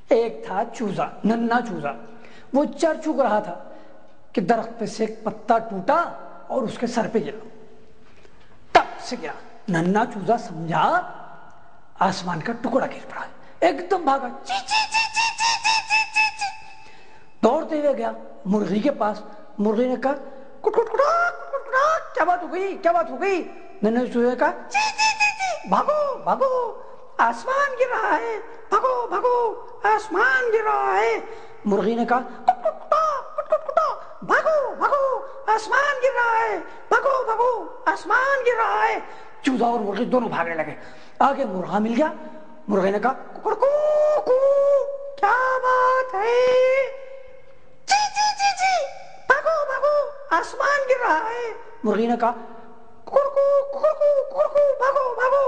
ایک تھا چوزا، ننھا چوزا، وہ چر چگ رہا تھا کہ درخت پہ سے ایک پتا ٹوٹا اور اس کے سر پہ گرا، ٹپ سے گرا۔ ننھا چوزا سمجھا آسمان کا ٹکڑا گر پڑا، ایک دم بھاگا، چی چی چی چی چی چی چی چی، دوڑتے ہوئے گیا مرغی کے پاس۔ مرغی نے کہا کٹ کٹ کٹا کٹ کٹا، کیا بات ہو گئی کیا بات ہو گئی؟ ننھے چوزے نے کہا چی چی چی چی، بھاگو بھاگو آسمان گر رہا ہے، بھاگو بھاگو آسمان گر رہا ہے۔ مرغی نے کہا کٹ کٹ کٹا کٹ کٹ کٹا، بھاگو بھاگو آسمان گر رہا ہے، بھاگو بھاگو آسمان گر رہا ہے۔ چوزا اور مرغی دونوں بھاگنے لگے، آگے مرغا مل گیا۔ مرغے نے کہا ککڑکو کو، کیا بات ہے؟ چی چی چی چی، بھاگو بھاگو آسمان گر رہا ہے۔ مرغی نے کہا ککڑکو ککڑکو ککڑکو، بھاگو بھاگو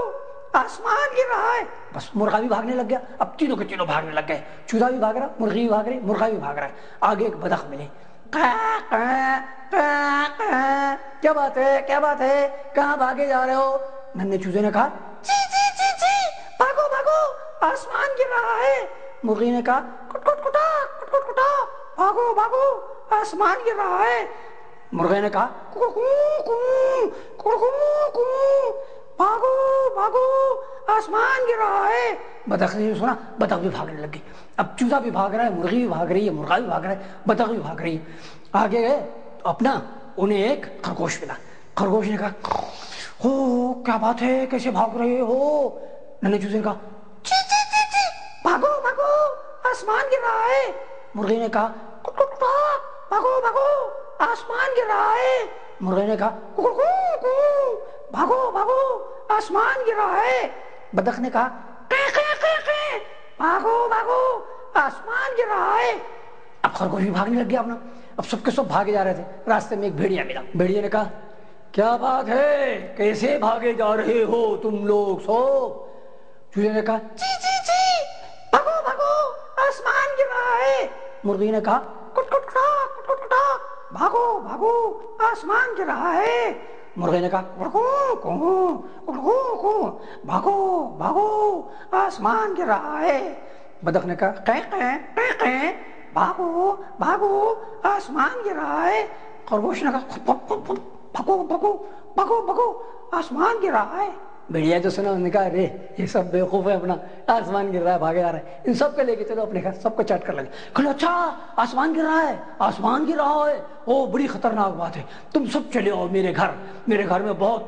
آسمان گر رہا ہے۔ بس مرغا بھی بھاگنے لگ گیا، اب تینوں کے تینوں بھاگنے لگ گئے، چوزا بھی بھاگ رہا، مرغی بھی بھاگ رہی، مرغا بھی بھاگ رہا ہے۔ آگے ایک بدخ ملی، کیا بات ہے کیا بات ہے، کہاں بھاگے جا رہے ہو؟ ننھے چوزے نے کہا چی چی چی چی، بھاگو بھاگو آسمان گر رہا ہے۔ مرغی نے کہا کٹ کٹ کٹا کٹ کٹ کٹا، بھاگو بھاگو آسمان گر رہا ہے۔ مرغے نے کہا بھاگو بھاگو آسمان گر رہا ہے۔ بدخ نے سنا، بدخ بھی بھاگنے لگ گئی، اب چوزا بھی بھاگ رہا ہے، مرغی بھی بھاگ رہی ہے، مرغا بھی بھاگ رہا ہے، بدخ بھی بھاگ رہی ہے۔ آگے گئے تو اپنا انہیں ایک خرگوش ملا۔ خرگوش نے کہا ہو کیا بات ہے، کیسے بھاگ رہے ہو؟ ننھے چوزے نے کہا چی چی چی چی، بھاگو بھاگو آسمان گر رہا ہے۔ مرغی نے کہا کٹ کٹ کٹا، بھاگو بھاگو آسمان گر رہا ہے۔ مرغی نے کہا ککڑکو کو، بھاگو بھاگو آسمان گر رہا ہے۔ بدخ نے کہا بھاگو بھاگو آسمان گر رہا ہے۔ اب خرگوش بھی بھاگنے لگ گیا اپنا، اب سب کے سب بھاگے جا رہے تھے۔ راستے میں ایک بھیڑیا ملا، بھیڑیا نے کہا کیا بات ہے، کیسے بھاگے جا رہے ہو تم لوگ سب؟ چوزے نے کہا چی چی چی، بھاگو بھاگو آسمان گر رہا ہے۔ مرغی نے کہا کٹ کٹ کٹا کٹ کٹ کٹا، بھاگو بھاگو آسمان گر رہا ہے۔ مرغی نے کہا بھاگو بھاگو آسمان گر رہا ہے۔ بدخ نے کہا بھاگو بھاگو آسمان گر رہا ہے۔ خرگوش نے کہا بھاگو بھاگو بھاگو بھاگو آسمان گر رہا ہے۔ بھیڑیا جو سنا انہوں نے کہا ارے یہ سب بیوقوف ہے، اپنا آسمان گر رہا ہے بھاگے آ رہا ہے، ان سب کو لے کے چلو اپنے گھر، سب کو چٹ کر لگے۔ کہا اچھا آسمان گر رہا ہے، آسمان گر رہا ہے، او بڑی خطرناک بات ہے، تم سب چلے آؤ میرے گھر، میرے گھر میں بہت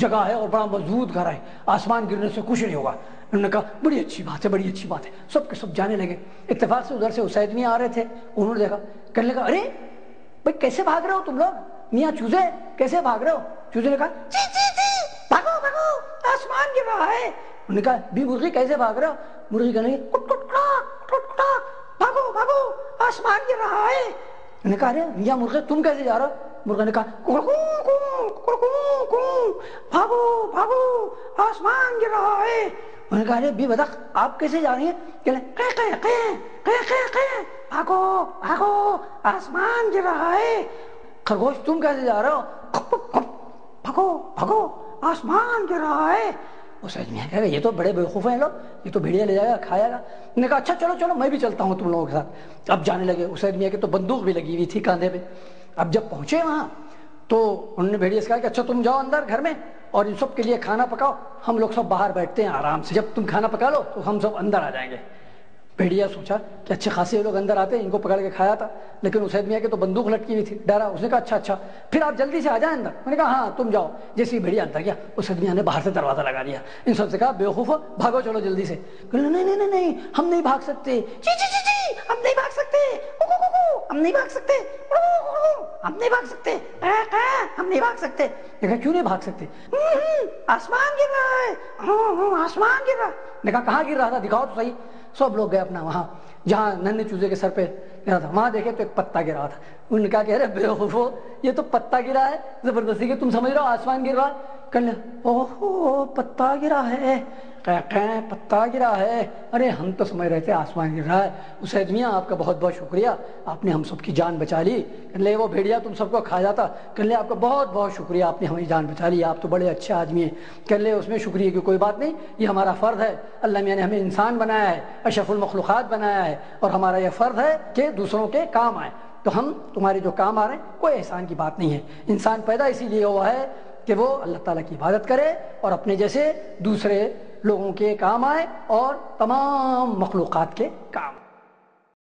جگہ ہے اور بڑا مضبوط گھر ہے، آسمان گرنے سے کچھ نہیں ہوگا۔ انہوں نے کہا بڑی اچھی بات ہے بڑی اچھی بات ہے، سب کے سب جانے لگے۔ اتفاق سے ادھر سے اسید میاں آ رہے تھے، انہوں نے دیکھا، کہنے لگا ارے بھائی کیسے بھاگ رہے ہو تم لوگ، میاں چوزے کیسے بھاگ رہے ہو؟ چوزے نے کہا چی چی چی، بھاگو بھاگو آسمان گر رہا ہے۔ انہوں نے کہا بھی مرغی کیسے بھاگ رہے ہو؟ مرغی کہنے لگی کٹ کٹ کٹا کٹ کٹا، بھاگو بھاگو آسمان گر رہا ہے۔ انہوں نے کہا ارے میاں مرغے تم کیسے جا رہے ہو؟ مرغے نے کہا بھاگو بھاگو آسمان گر رہا ہے۔ انہوں نے کہا ارے بھی بدخ آپ کیسے جا رہی ہیں؟ بھاگو بھاگو آسمان گر رہا ہے۔ خرگوش تم کیسے جا رہے ہو؟ بھاگو بھاگو آسمان گر رہا ہے۔ اسید میاں کہا یہ تو بڑے بیوقوف ہیں لوگ، یہ تو بھیڑیا لے جائے گا کھائے گا۔ انہوں نے کہا اچھا چلو چلو میں بھی چلتا ہوں تم لوگوں کے ساتھ۔ اب جانے لگے، اسید میاں کی تو بندوق بھی لگی ہوئی تھی کاندھے پہ۔ اب جب پہنچے وہاں تو انہوں نے بھیڑیا سے کہا کہ اچھا تم جاؤ اندر گھر میں اور ان سب کے لیے کھانا پکاؤ، ہم لوگ سب باہر بیٹھتے ہیں آرام سے، جب تم کھانا پکا لو تو ہم سب اندر آ جائیں گے۔ بھیڑیا سوچا کہ اچھے خاصے لوگ اندر آتے ہیں، ان کو پکڑ کے کھایا تھا، لیکن اسید میاں کی تو بندوق لٹکی ہوئی تھی، ڈرا۔ اس نے کہا اچھا اچھا پھر آپ جلدی سے آ جائیں اندر۔ میں نے کہا ہاں تم جاؤ۔ جیسے ہی بھیڑیا اندر گیا، اسید میاں نے باہر سے دروازہ لگا دیا، ان سب سے کہا بیوقوفو بھاگو چلو جلدی سے۔ نہیں نہیں نہیں نہیں ہم نہیں بھاگ سکتے، چی چی چی چی ہم نہیں بھاگ سکتے، ہم نہیں بھاگ سکتے، ہم نہیں بھاگ سکتے، ہم نہیں بھاگ سکتے۔ دیکھا کیوں نہیں بھاگ سکتے؟ آسمان گر رہا ہے، آسمان گر رہا ہے۔ نے کہا کہاں گر رہا تھا دکھاؤ تو صحیح۔ سب لوگ گئے اپنا وہاں جہاں ننھے چوزے کے سر پہ گرا تھا، وہاں دیکھے تو ایک پتا گر رہا تھا۔ انہوں نے کہا کہ ارے بیوقوفو یہ تو پتا گرا ہے زبردستی کے، تم سمجھ رہے ہو آسمان گر رہا ہے؟ کل اوہو پتا گرا ہے، پتا گرا ہے، ارے ہم تو سمجھ رہے تھے آسمان گر رہا ہے۔ اس میاں آپ کا بہت بہت شکریہ، آپ نے ہم سب کی جان بچا لی۔ کہنے لگے وہ بھیڑیا تم سب کو کھا جاتا۔ کہنے لگے آپ کا بہت بہت شکریہ، آپ نے ہماری جان بچا لی، آپ تو بڑے اچھے آدمی ہیں۔ کہنے لگے اس میں شکریہ کی کوئی بات نہیں، یہ ہمارا فرض ہے، اللہ میاں نے ہمیں انسان بنایا ہے، اشرف المخلوقات بنایا ہے، اور ہمارا یہ فرض ہے کہ دوسروں کے کام آئے، تو ہم تمہارے جو کام آ رہے ہیں کوئی احسان کی بات نہیں ہے۔ انسان پیدا اسی لیے ہوا ہے کہ وہ اللہ تعالیٰ کی عبادت کرے اور اپنے جیسے دوسرے لوگوں کے کام آئے اور تمام مخلوقات کے کام۔